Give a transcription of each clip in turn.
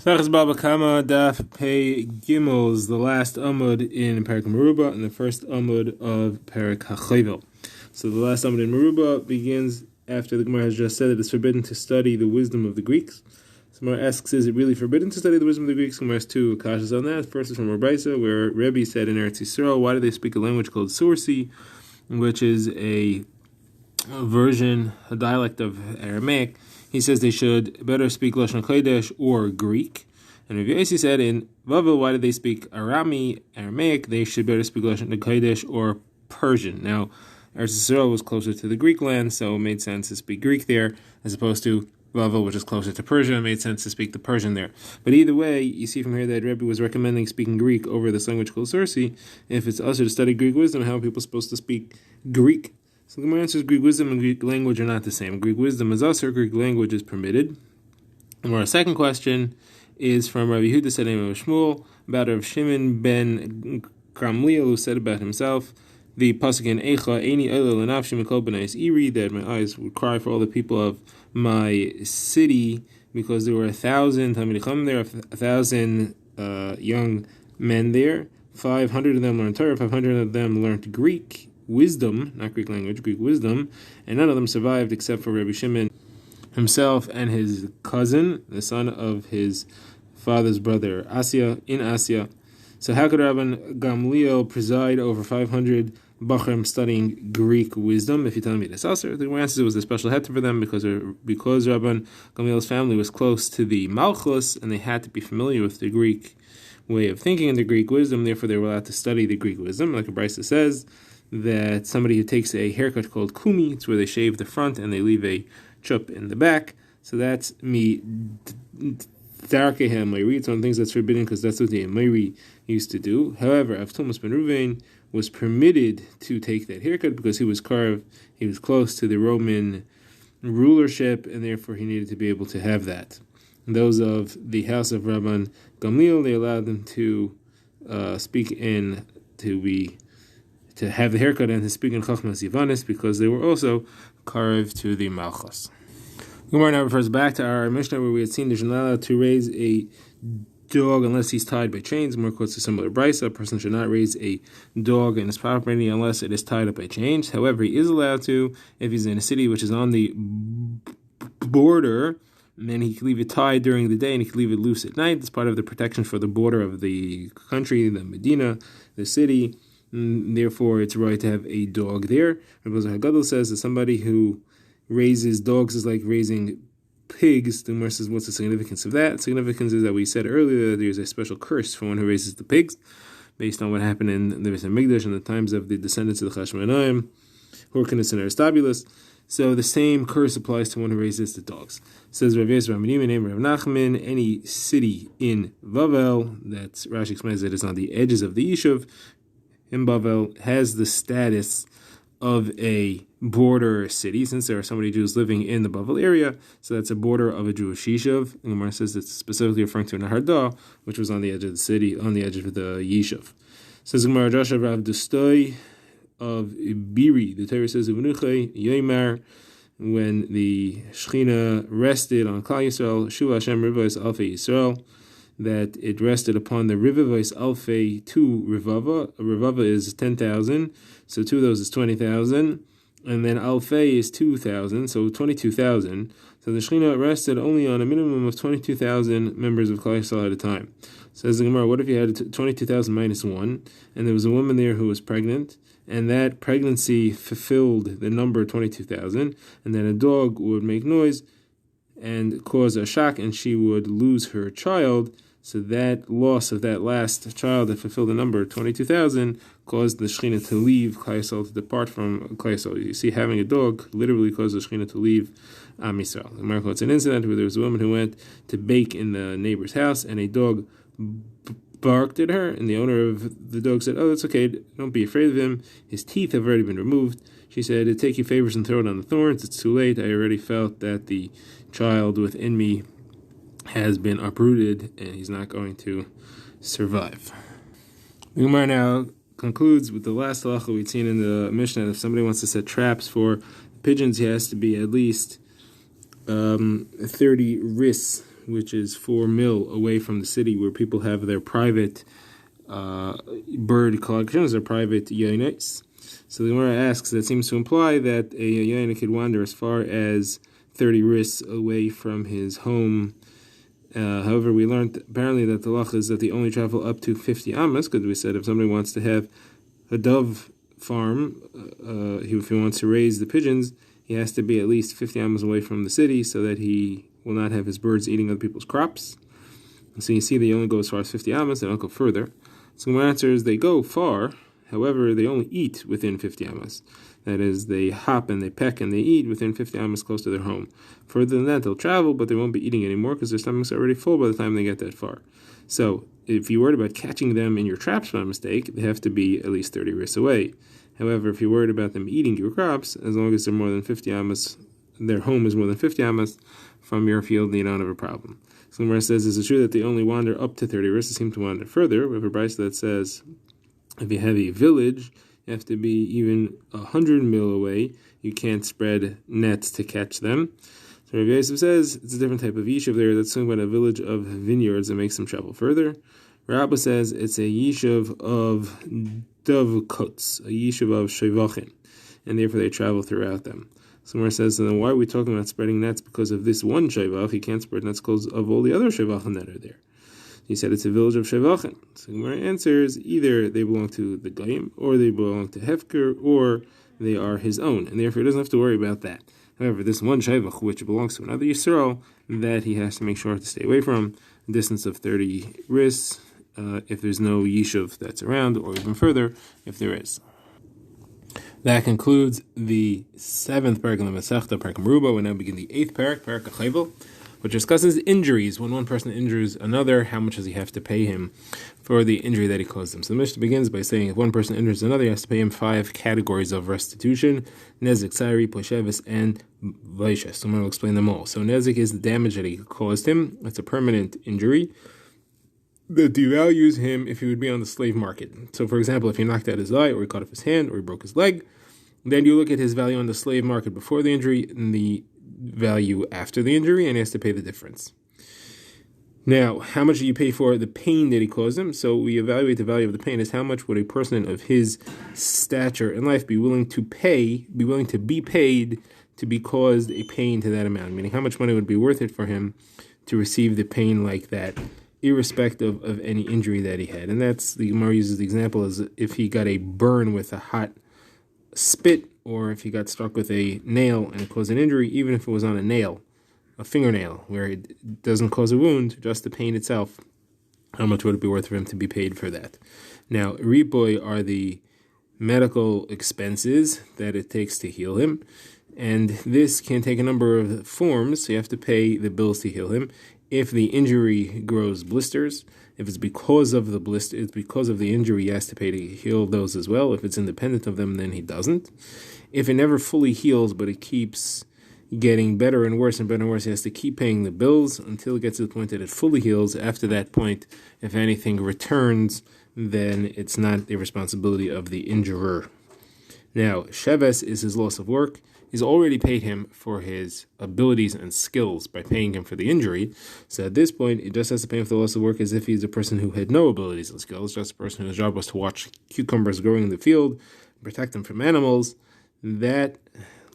Bava Kamma Daf Pei Gimel is the last Amud in Perek Meruba and the first Amud of Perek HaChovel. So the last Amud in Meruba begins after the Gemara has just said that it's forbidden to study the wisdom of the Greeks. So Gemara asks, is it really forbidden to study the wisdom of the Greeks? Gemara has two kashas on that. First is from Rabbaisa, where Rebbe said in Eretz Yisrael, why do they speak a language called Sursi, which is a version, a dialect of Aramaic? He says they should better speak Lashon Kodesh or Greek. And Rav Yossi said in Bavel, why do they speak Aramaic? They should better speak Lashon Kodesh or Persian. Now, Eretz Yisrael was closer to the Greek land, so it made sense to speak Greek there, as opposed to Bavel, which is closer to Persia. It made sense to speak the Persian there. But either way, you see from here that Rebbe was recommending speaking Greek over this language called Sursi. If it's also to study Greek wisdom, how are people supposed to speak Greek? So the Gemara answers Greek wisdom and Greek language are not the same. Greek wisdom is usher, Greek language is permitted. And our second question is from Rabbi Yehuda said name of Shmuel about Rav Shimon ben Gamliel, who said about himself, the pasuk in Eicha Eini Ola L'Nafshi Mikol B'nais Iri, that my eyes would cry for all the people of my city, because there were 1,000 Talmidei Chacham there, 1,000 young men there. 500 of them learned Torah, 500 of them learned Greek wisdom, not Greek language, Greek wisdom, and none of them survived except for Rabbi Shimon himself and his cousin, the son of his father's brother, Asya. So how could Rabban Gamliel preside over 500 Bachrim studying Greek wisdom? If you tell me this, also the answer was a special heter for them because Rabban Gamliel's family was close to the Malchus and they had to be familiar with the Greek way of thinking and the Greek wisdom. Therefore, they were allowed to study the Greek wisdom, like Brisa says that somebody who takes a haircut called kumi, it's where they shave the front and they leave a chup in the back. So that's me darkehem Meiri. It's one of the things that's forbidden because that's what the Meiri used to do. However, Avtumas ben Ruvain was permitted to take that haircut because he was close to the Roman rulership, and therefore he needed to be able to have that. And those of the house of Rabban Gamliel, they allowed them to speak in to have the haircut and to speak in Chachmas Yivanis because they were also carved to the Malchus. Gemara now refers back to our Mishnah where we had seen there's not allowed to raise a dog unless he's tied by chains. More quotes a similar brisa. A person should not raise a dog in his property unless it is tied up by chains. However, he is allowed to if he's in a city which is on the border, and then he can leave it tied during the day and he can leave it loose at night. It's part of the protection for the border of the country, the Medina, the city. Therefore, it's right to have a dog there. Rabbi Hagadol says that somebody who raises dogs is like raising pigs. The Gemara says, what's the significance of that? The significance is that we said earlier that there's a special curse for one who raises the pigs, based on what happened in the Beis Hamikdash in the times of the descendants of the Chashmonaim, Hyrcanus and Aristobulus. So the same curse applies to one who raises the dogs. It says Rav Yezra Menim, name Rav Nachman, any city in Bavel, that's Rashi explains that it's on the edges of the Yishuv, in Bavel, has the status of a border city, since there are so many Jews living in the Bavel area, so that's a border of a Jewish Yishuv. And Gemara says it's specifically referring to Naharda, which was on the edge of the city, on the edge of the Yishuv. Says Gemara Joshua Rav Dustoi of Biri, the Torah says Uvenuchei Yoimar, when the Shechina rested on Klal Yisrael, Shuva Hashem Rivos Alfei Yisrael, that it rested upon the Rivavos Alfei to Rivava. A Rivava is 10,000, so two of those is 20,000, and then Alfei is 2,000, so 22,000. So the Shechina rested only on a minimum of 22,000 members of Klal Yisrael at a time. Says the Gemara, what if you had 22,000 minus 1, and there was a woman there who was pregnant, and that pregnancy fulfilled the number 22,000, and then a dog would make noise and cause a shock, and she would lose her child. So that loss of that last child that fulfilled the number 22,000 caused the Shechina to leave Klal Yisrael, to depart from Klal Yisrael. You see, having a dog literally caused the Shechina to leave Am Yisrael. In Marco, it's an incident where there was a woman who went to bake in the neighbor's house, and a dog barked at her, and the owner of the dog said, "Oh, that's okay, don't be afraid of him. His teeth have already been removed." She said, "Take your favors and throw it on the thorns. It's too late. I already felt that the child within me has been uprooted, and he's not going to survive." The Gemara now concludes with the last halacha we've seen in the Mishnah. If somebody wants to set traps for pigeons, he has to be at least 30 ris which is 4 mil away from the city where people have their private bird collections, their private yonis. So the Gemara asks, that seems to imply that a yona could wander as far as 30 ris away from his home. However, we learned apparently that the law is that they only travel up to 50 amas, because we said if somebody wants to have a dove farm, if he wants to raise the pigeons, he has to be at least 50 amas away from the city so that he will not have his birds eating other people's crops. And so you see they only go as far as 50 amas, they don't go further. So my answer is they go far, however, they only eat within 50 amas. That is, they hop and they peck and they eat within 50 amas close to their home. Further than that, they'll travel, but they won't be eating anymore because their stomachs are already full by the time they get that far. So if you're worried about catching them in your traps by mistake, they have to be at least 30 ris away. However, if you're worried about them eating your crops, as long as they're more than 50 amas, their home is more than 50 amas from your field, you don't have a problem. So Gemara says, is it true that they only wander up to 30 ris? They seem to wander further. We have a brayso that says, if you have a village, you have to be even 100 mil away. You can't spread nets to catch them. So Rabbi Yosef says it's a different type of yishuv there. That's talking about a village of vineyards that makes them travel further. Rabbi says it's a yishuv of dovkots, a yishuv of shevachin, and therefore they travel throughout them. Somewhere says, so then why are we talking about spreading nets because of this one shevach? He can't spread nets because of all the other shevachim that are there. He said it's a village of shevachim. So Gemara answers, either they belong to the Goyim, or they belong to Hefker, or they are his own, and therefore he doesn't have to worry about that. However, this one shevach, which belongs to another Yisrael, that he has to make sure to stay away from, a distance of 30 ris, if there's no yishuv that's around, or even further, if there is. That concludes the 7th parak in the Masechta, Parak Meruba. We now begin the 8th parak, Parak Chavel, which discusses injuries. When one person injures another, how much does he have to pay him for the injury that he caused him? So the Mishnah begins by saying if one person injures another, he has to pay him 5 categories of restitution: Nezik, Tsari, Poshevis, and Vaishes. So I'm going to explain them all. So Nezik is the damage that he caused him. It's a permanent injury that devalues him if he would be on the slave market. So for example, if he knocked out his eye, or he cut off his hand, or he broke his leg, then you look at his value on the slave market before the injury and the value after the injury, and he has to pay the difference. Now, how much do you pay for the pain that he caused him? So we evaluate the value of the pain as how much would a person of his stature in life be willing to be paid to be caused a pain to that amount, meaning how much money would be worth it for him to receive the pain like that, irrespective of any injury that he had. And that's, the Gemara uses the example as if he got a burn with a hot spit, or if he got struck with a nail and it caused an injury, even if it was on a nail, a fingernail, where it doesn't cause a wound, just the pain itself, how much would it be worth for him to be paid for that? Now, ripoy are the medical expenses that it takes to heal him, and this can take a number of forms, so you have to pay the bills to heal him. If the injury grows blisters, if it's because of the blister, it's because of the injury, he has to pay to heal those as well. If it's independent of them, then he doesn't. If it never fully heals, but it keeps getting better and worse and better and worse, he has to keep paying the bills until it gets to the point that it fully heals. After that point, if anything returns, then it's not the responsibility of the injurer. Now, Sheves is his loss of work. He's already paid him for his abilities and skills by paying him for the injury. So at this point, it just has to pay him for the loss of work as if he's a person who had no abilities and skills, just a person whose job was to watch cucumbers growing in the field, protect them from animals. That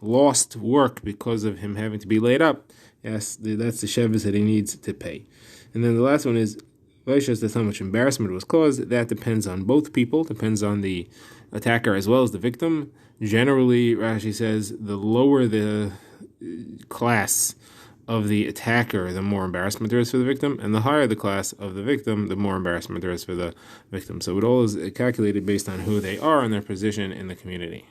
lost work because of him having to be laid up, yes, that's the shevis that he needs to pay. And then the last one is Vaishas, that's how much embarrassment was caused. That depends on both people, depends on the attacker as well as the victim. Generally, Rashi says, the lower the class of the attacker, the more embarrassment there is for the victim, and the higher the class of the victim, the more embarrassment there is for the victim. So it all is calculated based on who they are and their position in the community.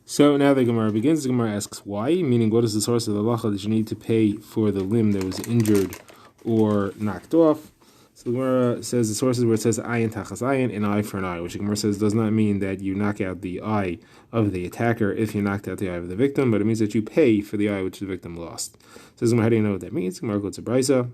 So now the Gemara begins. The Gemara asks why, meaning what is the source of the halacha that you need to pay for the limb that was injured or knocked off? So the Gemara says the sources where it says ayin tachas ayin, an eye for an eye, which the Gemara says does not mean that you knock out the eye of the attacker if you knocked out the eye of the victim, but it means that you pay for the eye which the victim lost. So the Gemara, how do you know what that means? The Gemara goes to brayso.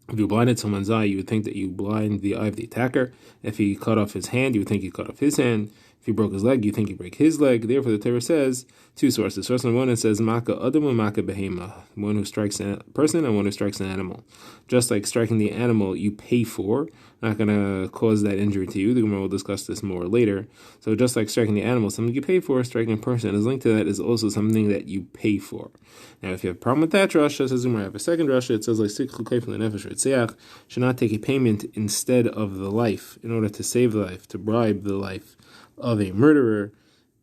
If you blinded someone's eye, you would think that you blind the eye of the attacker. If he cut off his hand, you would think you cut off his hand. If he broke his leg, you think he break his leg. Therefore, the Torah says two sources. Source number one, it says Maka Adam and Maka Behema, one who strikes a person and one who strikes an animal. Just like striking the animal, you pay for, not going to cause that injury to you. The Gemara will discuss this more later. So just like striking the animal, something you pay for, striking a person is linked to that is also something that you pay for. Now, if you have a problem with that drasha, says Gemara, I have a second drasha. It says like should not take a payment instead of the life in order to save the life, to bribe the life of a murderer.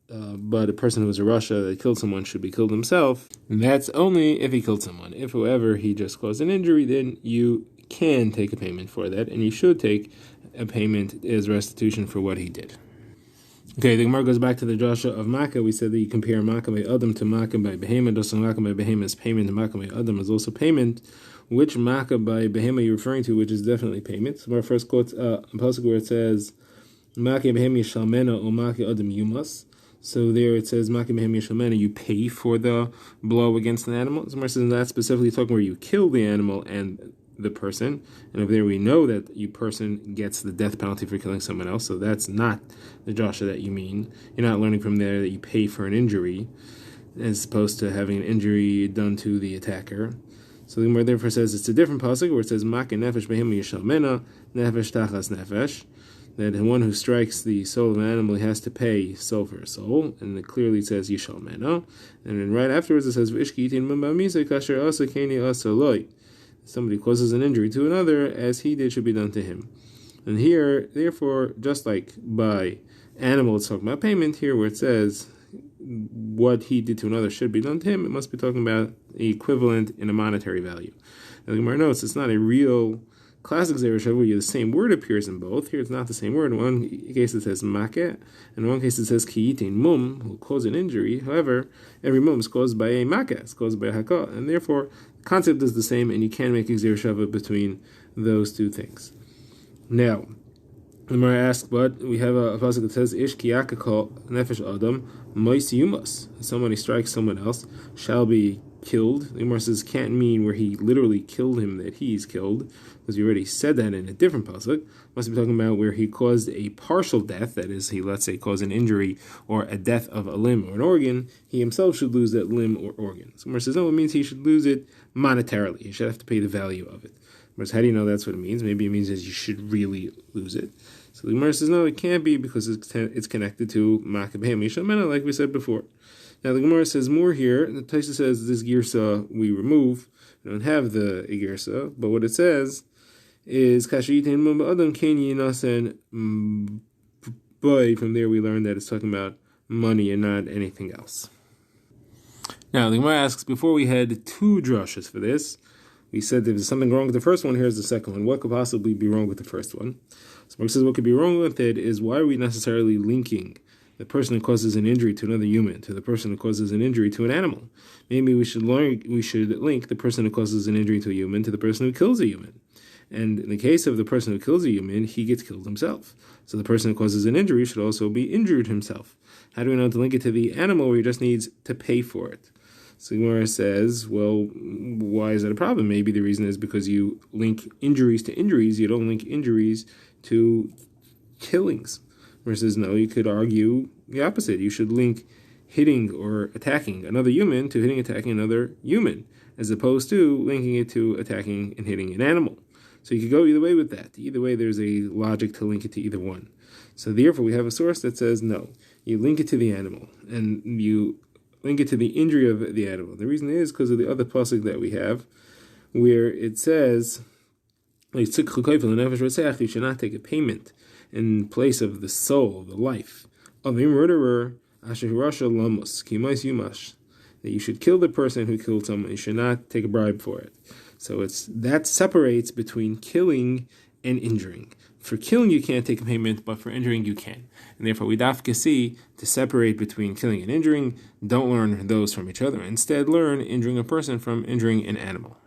But a person who was a Rasha that killed someone should be killed himself. And that's only if he killed someone. If, however, he just caused an injury, then you can take a payment for that, and you should take a payment as restitution for what he did. Okay, the Gemara goes back to the drasha of Makkah. We said that you compare Makkah by Adam to Makkah by Behema. Just like Makkah by Behema is payment, and Makkah by Adam is also payment. Which Makkah by Behema are you referring to, which is definitely payment? So our first quote, a pasuk where it says, Makkah Behema Shalmena or Makkah Adam Yumas. So there it says, Makkah Behema Shalmena, you pay for the blow against an animal. So says that's specifically talking where you kill the animal and the person, and over there we know that you person gets the death penalty for killing someone else, so that's not the drasha that you mean. You're not learning from there that you pay for an injury as opposed to having an injury done to the attacker. So the Gemara therefore says it's a different pasuk where it says Makkah nefesh behema yishalmena nefesh tachas nefesh, that the one who strikes the soul of an animal he has to pay soul for a soul, and it clearly says yishalmena, and then right afterwards it says v'ishki yitin mambamisa kasher asa keni asa loy. Somebody causes an injury to another, as he did should be done to him. And here, therefore, just like by animal, it's talking about payment. Here, where it says what he did to another should be done to him, it must be talking about the equivalent in a monetary value. And the Gemara notes it's not a real classic Zerusha where the same word appears in both. Here, it's not the same word. In one case, it says makeh, and in one case, it says kiyitin mum, who caused an injury. However, every mum is caused by a makeh, it's caused by a hakah, and therefore, concept is the same, and you can make a gzir shava between those two things. Now, the Gemara asks, but we have a pasuk that says, "Ish kiyaka kol nefesh adam mois yumas." Somebody strikes someone else shall be killed. The Gemara says can't mean where he literally killed him that he's killed, because we already said that in a different pasuk. Must be talking about where he caused a partial death, that is, he let's say caused an injury or a death of a limb or an organ. He himself should lose that limb or organ. So Gemara says no, it means he should lose it monetarily. He should have to pay the value of it. Gemara says, how do you know that's what it means? Maybe it means that you should really lose it. So the Gemara says no, it can't be because it's connected to Makkah Behema Yishalmena, like we said before. Now the Gemara says more here. The Taisa says this girsa we remove. We don't have the girsa, but what it says is kashiyitin mum adam kenyi nasen boy. From there we learn that it's talking about money and not anything else. Now the Gemara asks, before we had two drashas for this, we said there was something wrong with the first one. Here's the second one. What could possibly be wrong with the first one? So Mark says what could be wrong with it is why are we necessarily linking the person who causes an injury to another human to the person who causes an injury to an animal? Maybe we should link the person who causes an injury to a human to the person who kills a human. And in the case of the person who kills a human, he gets killed himself. So the person who causes an injury should also be injured himself. How do we know to link it to the animal where he just needs to pay for it? So Gemara says, well, why is that a problem? Maybe the reason is because you link injuries to injuries. You don't link injuries to killings. Gemara says, no, you could argue the opposite. You should link hitting or attacking another human to hitting, attacking another human, as opposed to linking it to attacking and hitting an animal. So you could go either way with that. Either way, there's a logic to link it to either one. So therefore, we have a source that says, no, you link it to the animal, and you link it to the injury of the animal. The reason is because of the other pasuk that we have, where it says, you should not take a payment in place of the soul, the life of a murderer, that you should kill the person who killed someone. You should not take a bribe for it. So that separates between killing and injuring. For killing, you can't take a payment, but for injuring, you can. And therefore, we dafka see to separate between killing and injuring. Don't learn those from each other. Instead, learn injuring a person from injuring an animal.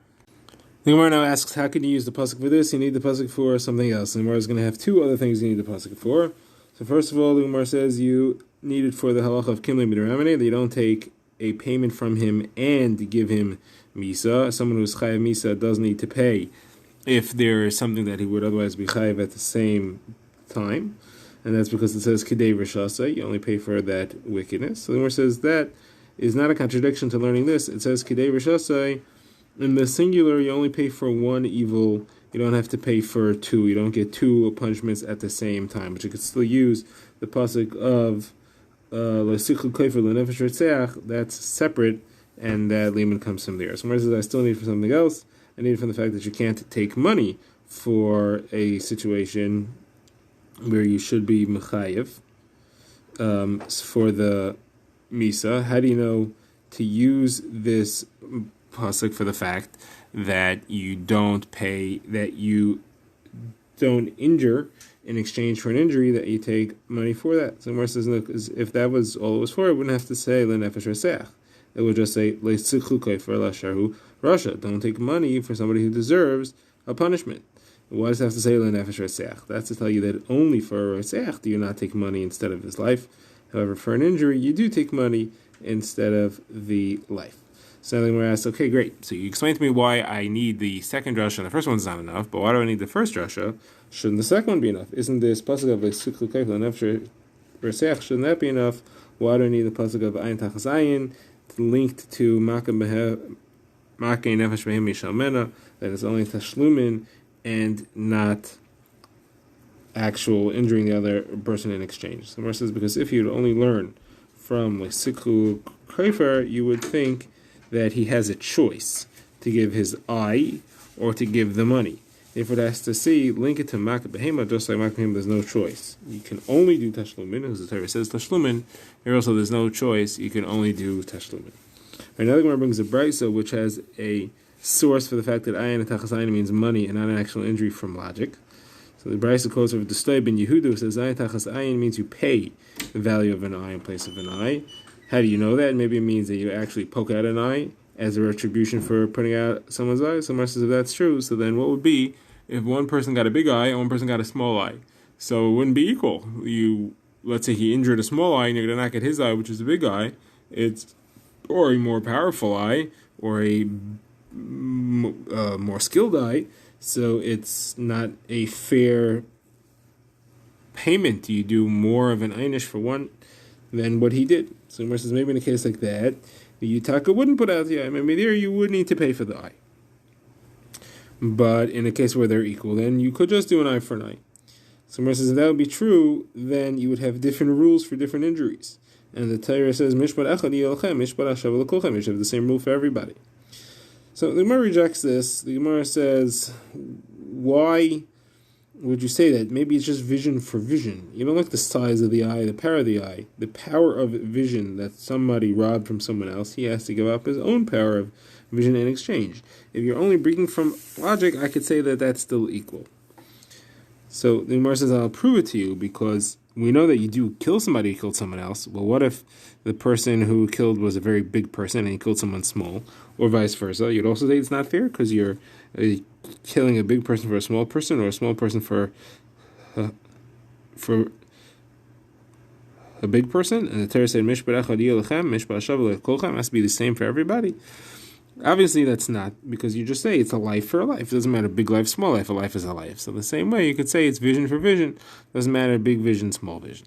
The Gemara now asks, how can you use the pasuk for this? You need the pasuk for something else. The Gemara is going to have two other things you need the pasuk for. So first of all, the Gemara says you need it for the halacha of kimli b'deramene, that you don't take a payment from him and give him misa. Someone who's chayav misa does need to pay if there is something that he would otherwise be chayav at the same time. and that's because it says Kedei Rishasa, you only pay for that wickedness. So the Gemara says that is not a contradiction to learning this. It says Kedei Rishasa, in the singular, you only pay for one evil. You don't have to pay for two. You don't get two punishments at the same time. But you could still use the pasuk of that's separate, and that limit comes from there. So Gemara says, I still need for something else. I need it from the fact that you can't take money for a situation where you should be mechayev for the misa. How do you know to use this pasuk for the fact that you don't pay, that you don't injure in exchange for an injury, that you take money for that? So Gemara says, look, if that was all it was for, it wouldn't have to say lenefesh reseach. It would just say le'sichukai for lashahu rasha. Don't take money for somebody who deserves a punishment. Why does it have to say lenefesh reseach? That's to tell you that only for a reseach do you not take money instead of his life. However, for an injury, you do take money instead of the life. So then we're asked, okay, great. So you explained to me why I need the second drasha, and the first one's not enough, but why do I need the first drasha? Shouldn't the second one be enough? Isn't this pasuk of le'sichu kaif lenefesh reseach, shouldn't that be enough? Why do I need the pasuk of ayin tachas ayin linked to makei nefesh behem mishalmena, that is only tashlumin and not actual injuring the other person in exchange? So Gemara says, because if you'd only learn from le'sichu kaifer, you would think that he has a choice to give his eye or to give the money. Therefore, it has to see, link it to makei behema, just like makei behema, there's no choice. You can only do tashlumin, as the Torah says tashlumin. Here also, there's no choice. You can only do tashlumin. Another Gemara brings a brisa, which has a source for the fact that ayin and tachas ayin means money and not an actual injury from logic. So the brisa quotes of Dustay ben Yehuda says ayin tachas ayin means you pay the value of an eye in place of an eye. How do you know that? Maybe it means that you actually poke out an eye as a retribution for putting out someone's eye. So Gemara says, if that's true, so then what would be if one person got a big eye and one person got a small eye? So it wouldn't be equal. Let's say he injured a small eye and you're going to knock at his eye, which is a big eye, or a more powerful eye, or a more skilled eye. So it's not a fair payment. You do more of an einish for one than what he did. So Gemara says, maybe in a case like that, the Yutaka wouldn't put out the eye. Maybe there you would need to pay for the eye. But in a case where they're equal, then you could just do an eye for an eye. So Gemara says, if that would be true, then you would have different rules for different injuries. And the Torah says, Mishpat echad yelchem, Mishpat hashav l'kolchem. You should have the same rule for everybody. So the Gemara rejects this. The Gemara says, why would you say that? Maybe it's just vision for vision. You don't like the size of the eye, the power of the eye, the power of vision that somebody robbed from someone else. He has to give up his own power of vision in exchange. If you're only bringing from logic, I could say that that's still equal. So the Gemara says, I'll prove it to you, because we know that you do kill somebody who killed someone else. Well, what if the person who killed was a very big person and he killed someone small, or vice versa? You'd also say it's not fair because you're killing a big person for a small person, or a small person for a big person. And the Torah said, Mishpat echad yelchem, Mishpat hashav l'kolchem, has to be the same for everybody. Obviously, that's not, because you just say it's a life for a life. It doesn't matter big life, small life. A life is a life. So the same way, you could say it's vision for vision. Doesn't matter big vision, small vision.